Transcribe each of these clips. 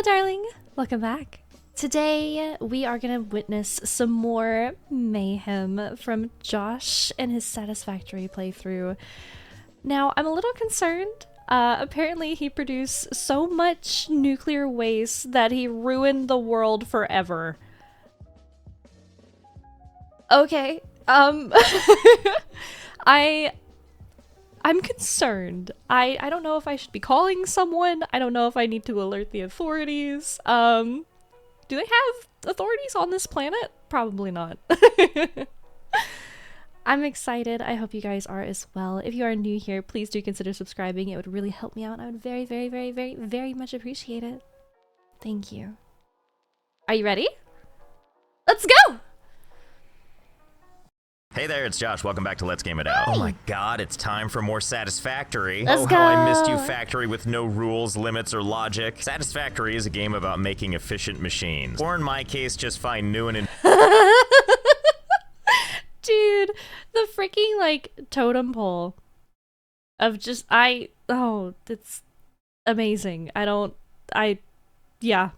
Hello, darling. Welcome back. Today, we are going to witness some more mayhem from Josh and his Satisfactory playthrough. Now, I'm a little concerned. Apparently, he produced so much nuclear waste that he ruined the world forever. Okay, I'm concerned. I don't know if I should be calling someone. I don't know if I need to alert the authorities. Do they have authorities on this planet? Probably not. I'm excited. I hope you guys are as well. If you are new here, please do consider subscribing. It would really help me out. I would very, very, very, very, very much appreciate it. Thank you. Are you ready? Let's go! Hey there, it's Josh. Welcome back to Let's Game It Out. Hi. Oh my god, it's time for more Satisfactory. Let's go. How I missed you, Factory with no rules, limits, or logic. Satisfactory is a game about making efficient machines. Or in my case, just find new and Dude, the freaking, like, totem pole of just, oh, it's amazing. Yeah.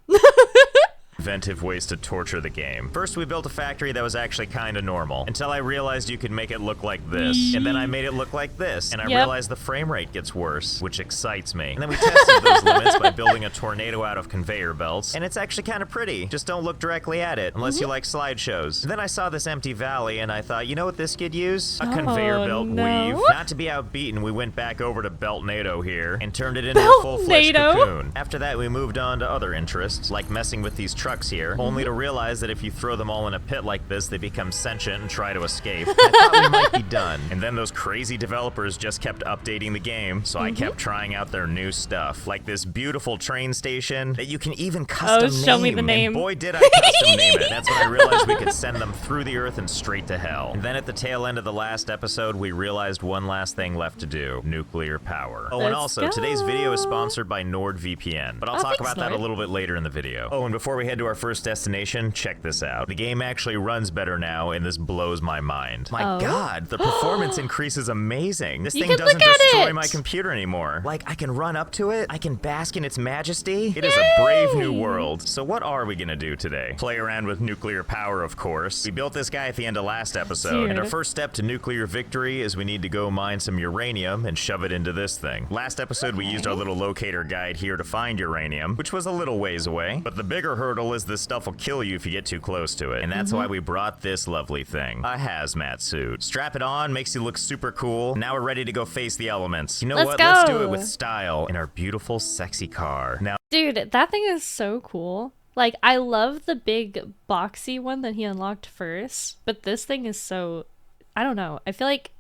inventive ways to torture the game. First, we built a factory that was actually kind of normal, until I realized you could make it look like this. And then I made it look like this, and I realized the frame rate gets worse, which excites me. And then we tested those limits by building a tornado out of conveyor belts, and it's actually kind of pretty. Just don't look directly at it, unless you like slideshows. And then I saw this empty valley, and I thought, you know what this could use? A conveyor belt weave. Not to be outbeaten, we went back over to Beltnado here, and turned it into a full-fledged cocoon. After that, we moved on to other interests, like messing with these trucks here, only to realize that if you throw them all in a pit like this, they become sentient and try to escape. I thought we might be done. And then those crazy developers just kept updating the game, so I kept trying out their new stuff, like this beautiful train station that you can even custom name. Show me the name. And boy, did I custom name it. That's when I realized we could send them through the earth and straight to hell. And then at the tail end of the last episode, we realized one last thing left to do: nuclear power. Oh, and also, today's video is sponsored by NordVPN, but I'll talk about that a little bit later in the video. Oh, and before we head to our first destination, check this out. The game actually runs better now, and this blows my mind. My god, the performance increase is amazing. This thing doesn't destroy my computer anymore. Like, I can run up to it, I can bask in its majesty. It is a brave new world. So what are we gonna do today? Play around with nuclear power, of course. We built this guy at the end of last episode, and our first step to nuclear victory is we need to go mine some uranium and shove it into this thing. Last episode, we used our little locator guide here to find uranium, which was a little ways away, but the bigger hurdle is this stuff will kill you if you get too close to it, and that's why we brought this lovely thing, a hazmat suit. Strap it on, makes you look super cool. Now we're ready to go face the elements. You know what? Let's do it with style in our beautiful, sexy car. Now, dude, that thing is so cool. Like, I love the big boxy one that he unlocked first, but this thing is so, I don't know. I feel like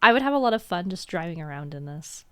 I would have a lot of fun just driving around in this.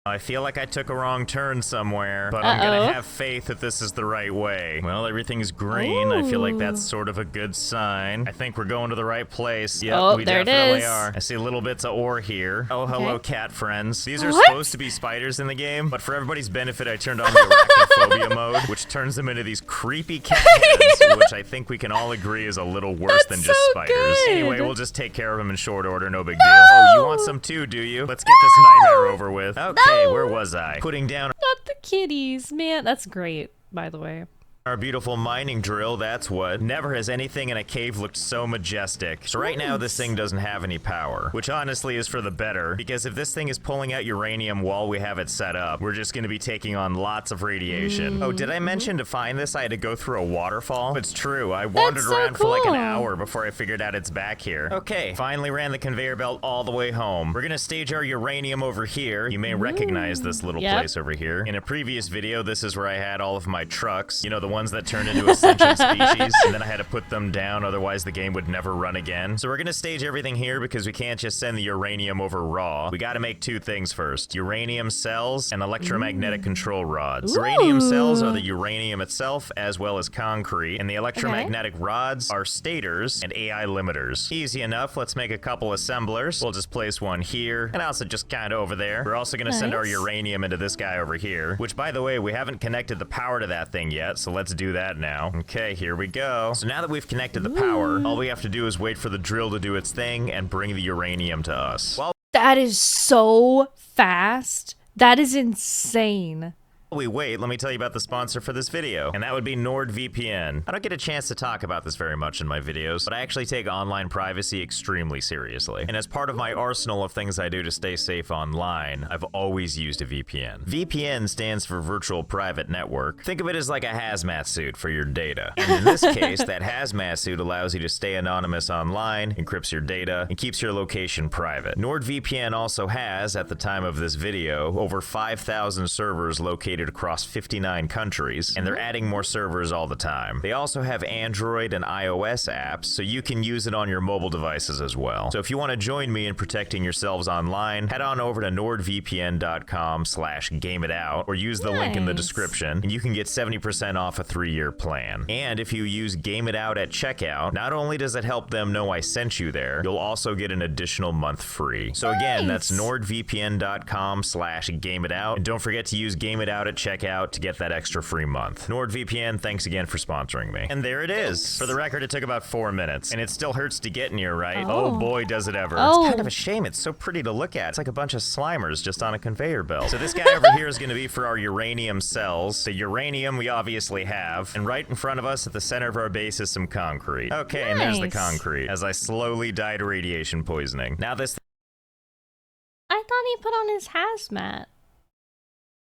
I feel like I took a wrong turn somewhere, but I'm gonna have faith that this is the right way. Well, everything's green. I feel like that's sort of a good sign. I think we're going to the right place. Yep, we definitely are. I see little bits of ore here. Oh, hello, cat friends. These are supposed to be spiders in the game, but for everybody's benefit, I turned on the arachnophobia mode, which turns them into these creepy cat heads, which I think we can all agree is a little worse than just spiders. Anyway, we'll just take care of them in short order, no big deal. Oh, you want some too, do you? Let's get this nightmare over with. Okay. Hey, where was I? Putting down not the kitties, man. That's great, by the way. our beautiful mining drill, that's what. Never has anything in a cave looked so majestic. So right now this thing doesn't have any power, which honestly is for the better, because if this thing is pulling out uranium while we have it set up, we're just gonna be taking on lots of radiation. Oh, did I mention to find this I had to go through a waterfall? It's true, I wandered around for like an hour before I figured out it's back here. Okay, finally ran the conveyor belt all the way home. We're gonna stage our uranium over here. You may recognize this little place over here. In a previous video, this is where I had all of my trucks, you know, the ones that turned into a sentient species, and then I had to put them down, otherwise the game would never run again. So we're gonna stage everything here because we can't just send the uranium over raw. We gotta make two things first: uranium cells and electromagnetic control rods. Uranium cells are the uranium itself, as well as concrete, and the electromagnetic rods are stators and AI limiters. Easy enough. Let's make a couple assemblers. We'll just place one here, and also just kind of over there. We're also gonna send our uranium into this guy over here, which, by the way, we haven't connected the power to that thing yet, so let's do that now. Okay, here we go. So now that we've connected the power, all we have to do is wait for the drill to do its thing and bring the uranium to us. That is so fast. That is insane. we wait, let me tell you about the sponsor for this video, and that would be NordVPN. I don't get a chance to talk about this very much in my videos, but I actually take online privacy extremely seriously. And as part of my arsenal of things I do to stay safe online, I've always used a VPN. VPN stands for Virtual Private Network. Think of it as like a hazmat suit for your data. And in this case, that hazmat suit allows you to stay anonymous online, encrypts your data, and keeps your location private. NordVPN also has, at the time of this video, over 5,000 servers located across 59 countries, and they're adding more servers all the time. They also have Android and iOS apps, so you can use it on your mobile devices as well. So if you want to join me in protecting yourselves online, head on over to nordvpn.com/gameItout or use the link in the description, and you can get 70% off a 3-year plan. And if you use Game It Out at checkout, not only does it help them know I sent you there, you'll also get an additional month free. So again, that's nordvpn.com/gameItout, and don't forget to use Game It Out at checkout to get that extra free month. NordVPN, thanks again for sponsoring me. And there it is. For the record, it took about 4 minutes, and it still hurts to get near, right? Oh boy, does it ever. It's kind of a shame. It's so pretty to look at. It's like a bunch of slimers just on a conveyor belt. So this guy over here is going to be for our uranium cells. The uranium we obviously have, and right in front of us at the center of our base is some concrete. Okay, and there's the concrete, as I slowly die to radiation poisoning. Now this... I thought he put on his hazmat.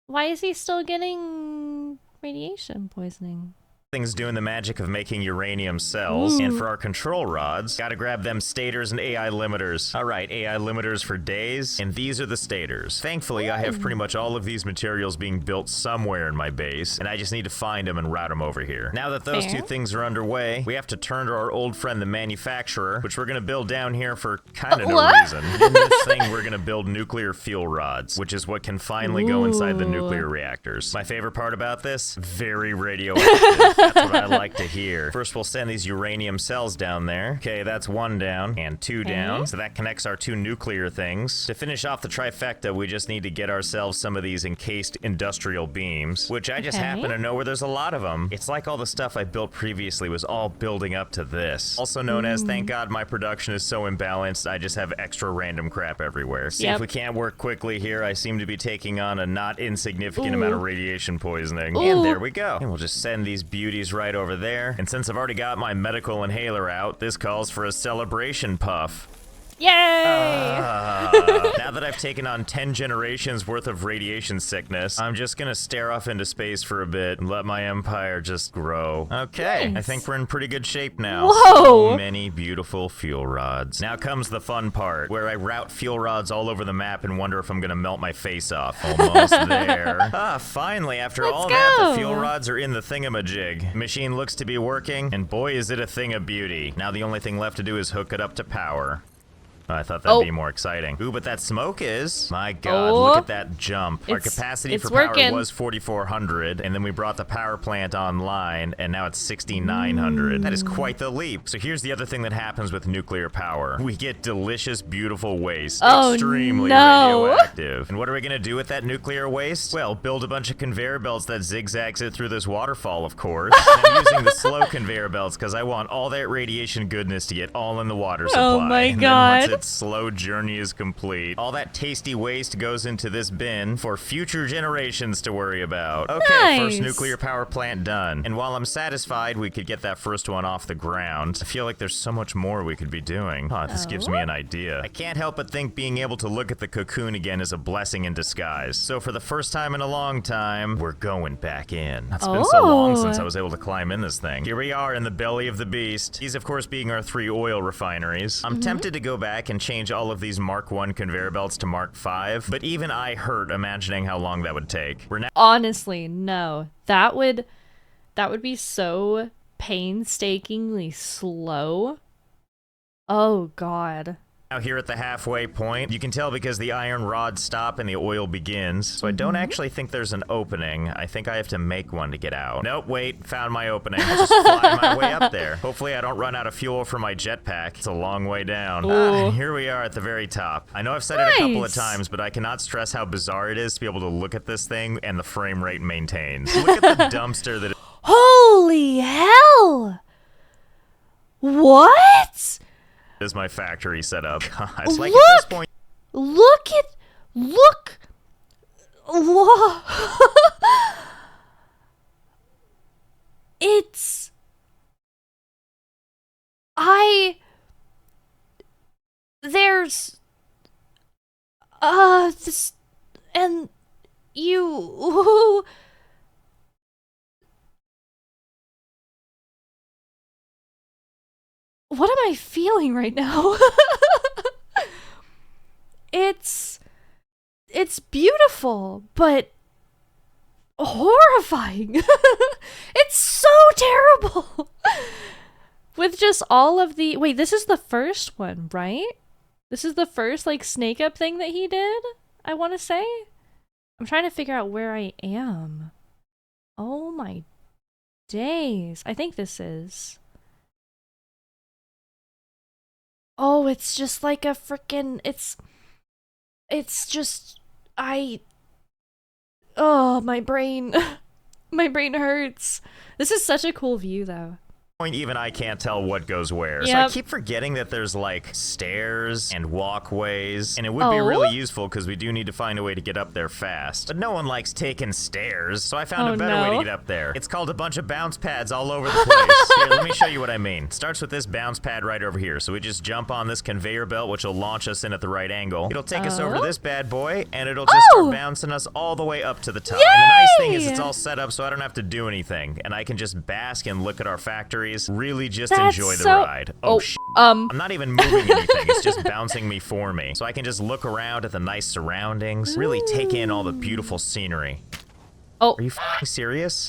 Why is he still getting radiation poisoning? thing's doing the magic of making uranium cells. And for our control rods, gotta grab them stators and AI limiters. Alright, AI limiters for days, and these are the stators. Thankfully, I have pretty much all of these materials being built somewhere in my base, and I just need to find them and route them over here. Now that those two things are underway, we have to turn to our old friend the manufacturer, which we're gonna build down here for kinda no reason. In this thing, we're gonna build nuclear fuel rods, which is what can finally go inside the nuclear reactors. My favorite part about this? Very radioactive. That's what I like to hear. First, we'll send these uranium cells down there. Okay, that's one down and two down. So that connects our two nuclear things. To finish off the trifecta, we just need to get ourselves some of these encased industrial beams, which I just happen to know where there's a lot of them. It's like all the stuff I built previously was all building up to this. Also known as, thank God my production is so imbalanced, I just have extra random crap everywhere. See if we can't work quickly here. I seem to be taking on a not insignificant amount of radiation poisoning. And there we go. And we'll just send these beauties right over there. And since I've already got my medical inhaler out, this calls for a celebration puff. Yay! Now that I've taken on 10 generations worth of radiation sickness, I'm just gonna stare off into space for a bit and let my empire just grow. Okay, I think we're in pretty good shape now. Whoa! So many beautiful fuel rods. Now comes the fun part, where I route fuel rods all over the map and wonder if I'm gonna melt my face off. Almost there. Finally, after all that, the fuel rods are in the thingamajig. Machine looks to be working, and boy is it a thing of beauty. Now the only thing left to do is hook it up to power. I thought that'd be more exciting. Ooh, but that smoke is. My God, look at that jump. Our capacity for power was 4,400, and then we brought the power plant online, and now it's 6,900. That is quite the leap. So here's the other thing that happens with nuclear power. We get delicious, beautiful waste. Extremely radioactive. And what are we gonna do with that nuclear waste? Well, build a bunch of conveyor belts that zigzags it through this waterfall, of course. I'm using the slow conveyor belts because I want all that radiation goodness to get all in the water supply. Oh my God. Its slow journey is complete, all that tasty waste goes into this bin for future generations to worry about. Okay, first nuclear power plant done. And while I'm satisfied we could get that first one off the ground, I feel like there's so much more we could be doing. This gives me an idea. I can't help but think being able to look at the cocoon again is a blessing in disguise. So for the first time in a long time, we're going back in. It's been so long since I was able to climb in this thing. Here we are in the belly of the beast. These of course being our 3 oil refineries. I'm tempted to go back and change all of these Mark 1 conveyor belts to Mark 5, but even I hurt imagining how long that would take. We're now honestly, no. That would be so painstakingly slow. Oh God. Now here at the halfway point, you can tell because the iron rods stop and the oil begins, so I don't actually think there's an opening. I think I have to make one to get out. Nope, wait, found my opening. I'll just fly my way up there. Hopefully I don't run out of fuel for my jetpack. It's a long way down. And here we are at the very top. I know I've said it a couple of times, but I cannot stress how bizarre it is to be able to look at this thing and the frame rate maintains. Look at the dumpster that Holy hell! What? is my factory setup. God, like look! at this point, Look! Whoa. It's... There's... This... And... You... What am I feeling right now? It's beautiful, but horrifying. It's so terrible. With just all of the... Wait, this is the first one, right? This is the first, like, snake up thing that he did, I want to say? I'm trying to figure out where I am. Oh my days. I think this is... Oh, it's just like a frickin'... It's just... Oh, my brain. My brain hurts. This is such a cool view, though. Even I can't tell what goes where. Yep. So I keep forgetting that there's like stairs and walkways, and it would be really useful because we do need to find a way to get up there fast. But no one likes taking stairs, so I found a better way to get up there. It's called a bunch of bounce pads all over the place. Here, let me show you what I mean. It starts with this bounce pad right over here. So we just jump on this conveyor belt, which will launch us in at the right angle. It'll take us over to this bad boy, and it'll just start bouncing us all the way up to the top. Yay! And the nice thing is it's all set up so I don't have to do anything, and I can just bask and look at our factories. Really just enjoy the ride. Oh, I'm not even moving anything. It's just bouncing me for me. So I can just look around at the nice surroundings, really take in all the beautiful scenery. Oh. Are you f***ing serious?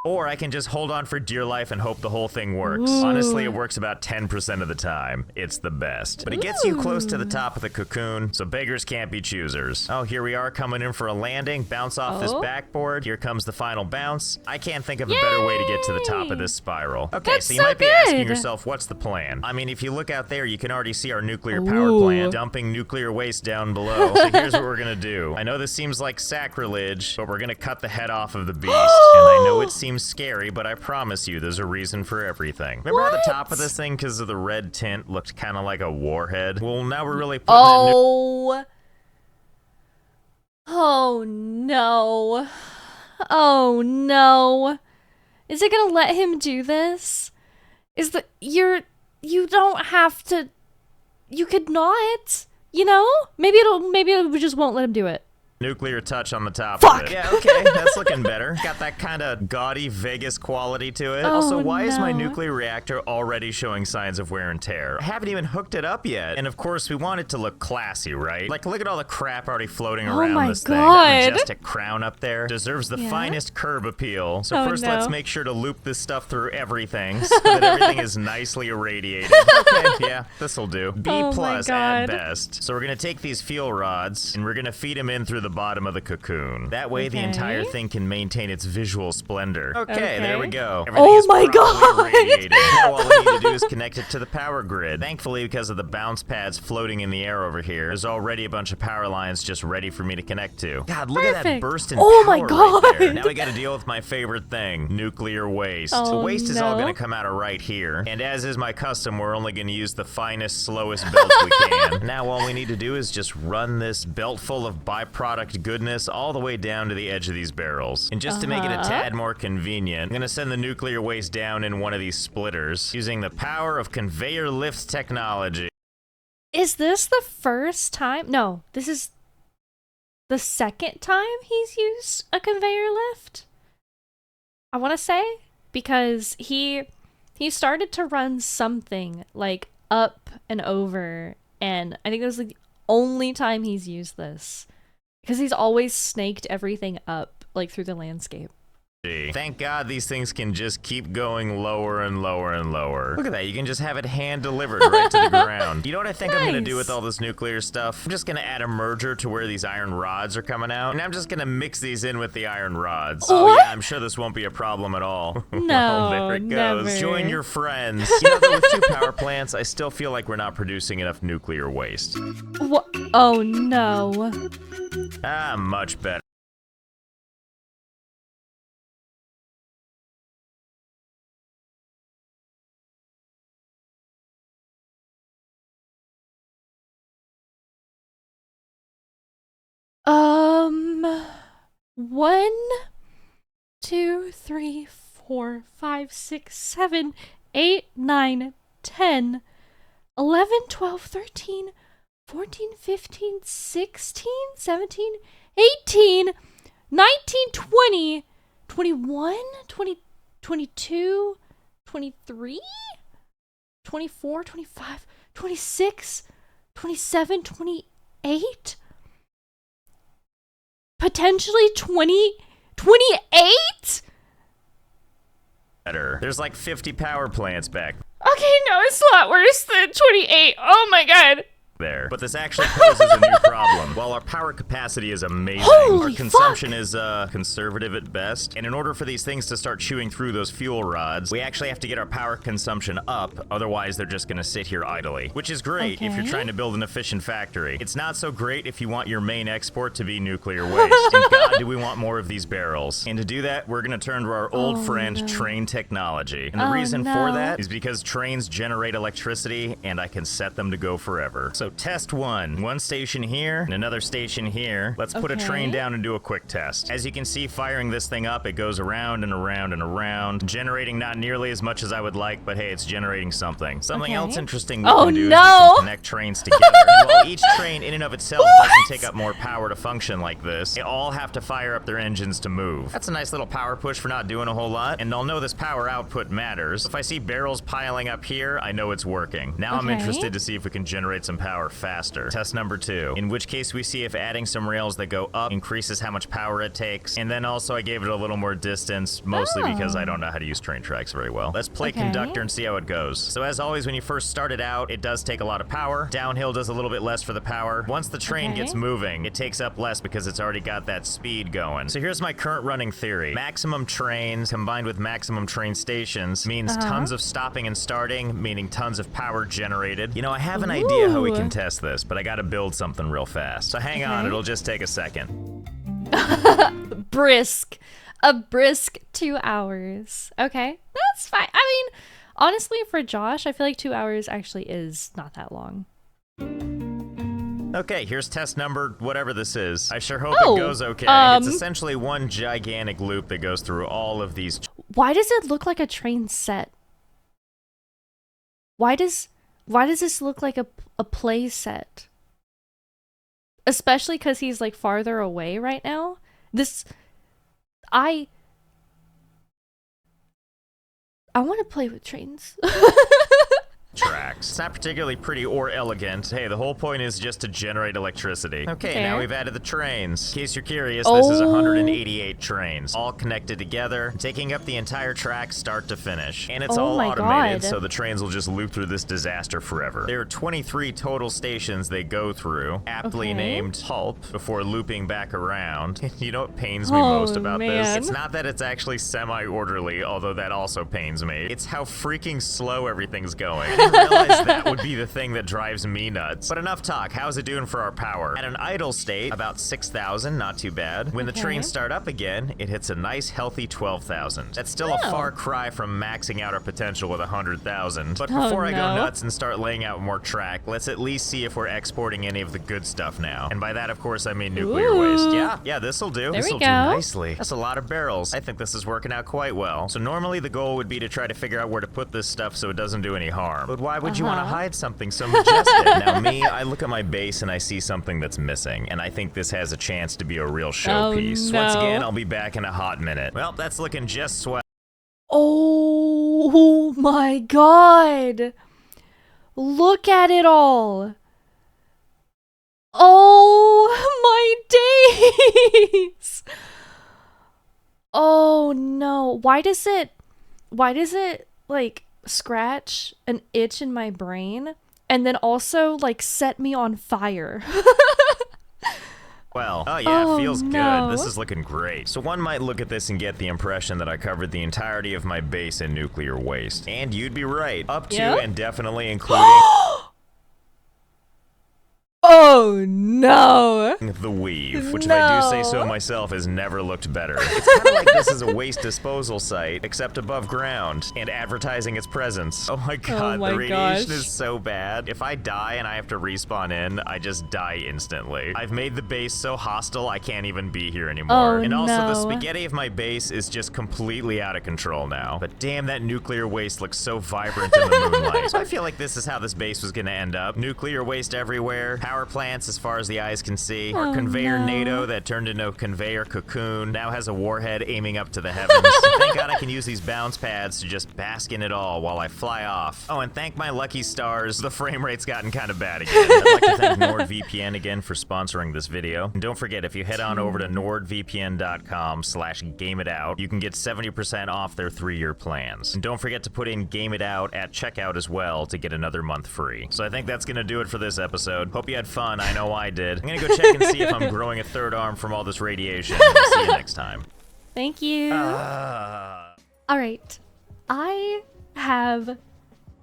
Or I can just hold on for dear life and hope the whole thing works. Honestly, it works about 10% of the time. It's the best. But it gets you close to the top of the cocoon, so beggars can't be choosers. Oh, here we are coming in for a landing. Bounce off this backboard. Here comes the final bounce. I can't think of a better way to get to the top of this spiral. Okay, so you might be asking yourself, what's the plan? I mean, if you look out there, you can already see our nuclear power plant dumping nuclear waste down below. So here's what we're gonna do. I know this seems like sacrilege, but we're gonna cut the head off of the beast. And I know it seems scary, but I promise you there's a reason for everything. Remember how the top of this thing, because of the red tint, looked kind of like a warhead? Well, now we're really putting Oh no. Oh no. Is it gonna let him do this? Is the... You don't have to... You could not, you know? Maybe it just won't let him do it. Nuclear touch on the top of it. Yeah, okay, that's looking better. Got that kind of gaudy Vegas quality to it. Also, why is my nuclear reactor already showing signs of wear and tear? I haven't even hooked it up yet. And of course, we want it to look classy, right? Like, look at all the crap already floating around this thing. That majestic crown up there deserves the finest curb appeal. So first, let's make sure to loop this stuff through everything so that everything is nicely irradiated. Okay, yeah, this'll do. B plus at best. So we're gonna take these fuel rods and we're gonna feed them in through the bottom of the cocoon. That way the entire thing can maintain its visual splendor. Okay, there we go. Everything is properly irradiated. Now all we need to do is connect it to the power grid. Thankfully, because of the bounce pads floating in the air over here, there's already a bunch of power lines just ready for me to connect to. God, look at that burst in power right there. Now we gotta deal with my favorite thing, nuclear waste. The waste is all gonna come out of right here. And as is my custom, we're only gonna use the finest, slowest belts we can. Now all we need to do is just run this belt full of byproduct goodness all the way down to the edge of these barrels. And just to make it a tad more convenient, I'm gonna send the nuclear waste down in one of these splitters using the power of conveyor lift technology. Is this the first time? No, this is the second time he's used a conveyor lift, I want to say, because he started to run something like up and over, and I think this is like the only time he's used this. Because he's always snaked everything up, like, through the landscape. Thank God these things can just keep going lower and lower and lower. Look at that, you can just have it hand-delivered right to the ground. You know what I think I'm gonna do with all this nuclear stuff? I'm just gonna add a merger to where these iron rods are coming out, and I'm just gonna mix these in with the iron rods. Oh yeah, I'm sure this won't be a problem at all. No, there it goes. never. Join your friends. You know that with 2 power plants, I still feel like we're not producing enough nuclear waste. What? Oh no. Ah, much better. 1, 2, 3, 4, 5, 6, 7, 8, 9, 10, 11, 12, 13, 14, 15, 16, 17, 18, 19, 20, 21, 20, 22, 23, 24, 25, 26, 27, 28, potentially 20, 28? There's like 50 power plants back Okay, no, it's a lot worse than 28. Oh my god. there. But this actually poses a new problem. While our power capacity is amazing, Holy our consumption fuck. is conservative at best. And in order for these things to start chewing through those fuel rods, we actually have to get our power consumption up. Otherwise, they're just gonna sit here idly. Which is great if you're Okay. trying to build an efficient factory. It's not so great if you want your main export to be nuclear waste. And God, do we want more of these barrels. And to do that, we're gonna turn to our old friend, train technology. And the reason for that is because trains generate electricity, and I can set them to go forever. So test one station here and another station here. Let's put a train down and do a quick test. As you can see, firing this thing up, it goes around and around and around, generating not nearly as much as I would like, but hey, it's generating something. Something else interesting we can do is we can connect trains together. And while each train in and of itself doesn't take up more power to function like this, they all have to fire up their engines to move. That's a nice little power push for not doing a whole lot, and I'll know this power output matters. If I see barrels piling up here, I know it's working. Now I'm interested to see if we can generate some power faster. Test number 2, in which case we see if adding some rails that go up increases how much power it takes, and then also I gave it a little more distance, mostly because I don't know how to use train tracks very well. Let's play conductor and see how it goes. So as always, when you first start it out, it does take a lot of power. Downhill does a little bit less for the power. Once the train gets moving, it takes up less because it's already got that speed going. So here's my current running theory. Maximum trains combined with maximum train stations means tons of stopping and starting, meaning tons of power generated. You know, I have an idea how we can test this, but I gotta build something real fast. So hang on, it'll just take a second. A brisk 2 hours. Okay, that's fine. I mean, honestly, for Josh, I feel like 2 hours actually is not that long. Okay, here's test number whatever this is. I sure hope it goes okay. It's essentially one gigantic loop that goes through all of these. Why does it look like a train set? Why does this look like a play set? Especially because he's like farther away right now. I want to play with trains. Tracks. It's not particularly pretty or elegant. Hey, the whole point is just to generate electricity. Okay, now we've added the trains. In case you're curious, this is 188 trains, all connected together, taking up the entire track start to finish. And it's all automated, so the trains will just loop through this disaster forever. There are 23 total stations they go through, aptly named Pulp, before looping back around. You know what pains me most about this? It's not that it's actually semi-orderly, although that also pains me. It's how freaking slow everything's going. I didn't realize that would be the thing that drives me nuts. But enough talk. How's it doing for our power? At an idle state, about 6,000, not too bad. When the trains start up again, it hits a nice healthy 12,000. That's still a far cry from maxing out our potential with 100,000. But before I go nuts and start laying out more track, let's at least see if we're exporting any of the good stuff now. And by that, of course, I mean nuclear waste. Yeah, this'll do. This'll do nicely. That's a lot of barrels. I think this is working out quite well. So normally the goal would be to try to figure out where to put this stuff so it doesn't do any harm. But why would you want to hide something so majestic? Now me, I look at my base and I see something that's missing, and I think this has a chance to be a real showpiece. Once again, I'll be back in a hot minute. Well, that's looking just swell. Oh my god! Look at it all! Oh my days! Oh no, why does it like scratch an itch in my brain and then also like set me on fire? Well, oh yeah, it feels good. This is looking great. So one might look at this and get the impression that I covered the entirety of my base in nuclear waste. And you'd be right. Up to and definitely including... Oh no! The weave, which if I do say so myself, has never looked better. It's kind of like this is a waste disposal site, except above ground, and advertising its presence. Oh my god, the radiation is so bad. If I die and I have to respawn in, I just die instantly. I've made the base so hostile I can't even be here anymore. Oh, and also no. the spaghetti of my base is just completely out of control now. But damn, that nuclear waste looks so vibrant in the moonlight. So I feel like this is how this base was gonna end up. Nuclear waste everywhere, power plants as far as the eyes can see. Our conveyor NATO that turned into a conveyor cocoon now has a warhead aiming up to the heavens. Thank God I can use these bounce pads to just bask in it all while I fly off. Oh, and thank my lucky stars, the frame rate's gotten kind of bad again. I'd like to thank NordVPN again for sponsoring this video. And don't forget, if you head on over to nordvpn.com/gameitout, you can get 70% off their 3-year plans. And don't forget to put in Game It Out at checkout as well to get another month free. So I think that's gonna do it for this episode. Hope you had fun. I know I did. I'm gonna go check and see if I'm growing a third arm from all this radiation. See you next time. Thank you. Alright. I have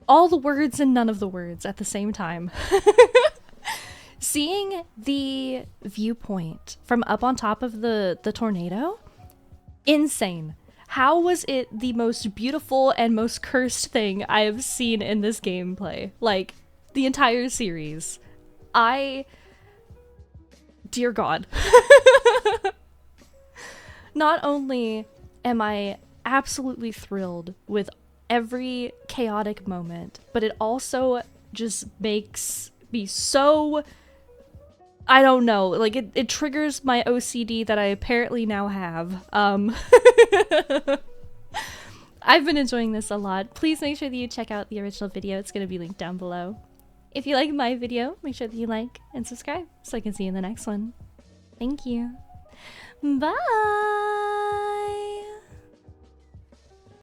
all the words and none of the words at the same time. Seeing the viewpoint from up on top of the tornado, insane. How was it the most beautiful and most cursed thing I have seen in this gameplay? Like, the entire series. Dear God. Not only am I absolutely thrilled with every chaotic moment, but it also just makes me so... I don't know, like it triggers my OCD that I apparently now have. I've been enjoying this a lot. Please make sure that you check out the original video. It's going to be linked down below. If you like my video, make sure that you like and subscribe so I can see you in the next one. Thank you. Bye!